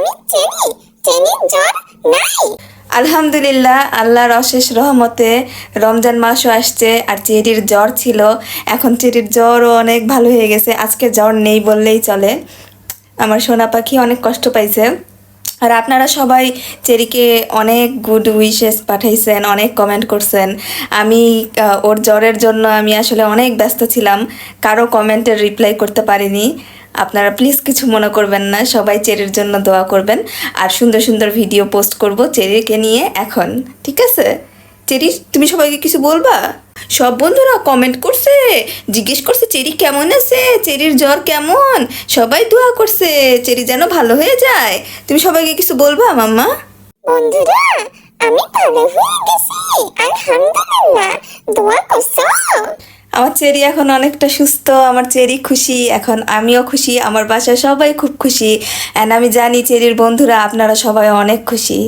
আমি চেরি, চেরির জ্বর নাই। আলহামদুলিল্লাহ, আল্লাহর অশেষ রহমতে রমজান মাসও আসছে আর চেরির জ্বর ছিল, এখন চেরির জ্বরও অনেক ভালো হয়ে গেছে। আজকে জ্বর নেই বললেই চলে। আমার সোনা পাখি অনেক কষ্ট পাইছে। আর আপনারা সবাই চেরিকে অনেক গুড উইশেস পাঠাইছেন, অনেক কমেন্ট করছেন। আমি ওর জ্বরের জন্য আমি আসলে অনেক ব্যস্ত ছিলাম, কারো কমেন্টের রিপ্লাই করতে পারিনি। আপনারা প্লিজ কিছু মনে করবেন না, সবাই চেরির জন্য দোয়া করবেন। আর সুন্দর সুন্দর ভিডিও পোস্ট করব চেরিকে নিয়ে এখন, ঠিক আছে? চেরি, তুমি সবাইকে কিছু বলবা? সব বন্ধুরা কমেন্ট করছে, জিজ্ঞেস করছে চেরি কেমন আছে, চেরির জ্বর কেমন। সবাই দোয়া করছে চেরি যেন ভালো হয়ে যায়। তুমি সবাইকে কিছু বলবা মাম্মা? বন্ধুরা, আমি ভালো হয়ে গেছি, আলহামদুলিল্লাহ। দোয়া করছো? আমার চেরি এখন অনেকটা সুস্থ, আমার চেরি খুশি, এখন আমিও খুশি, আমার বাসায় সবাই খুব খুশি। অ্যান্ড আমি জানি চেরির বন্ধুরা আপনারা সবাই অনেক খুশি।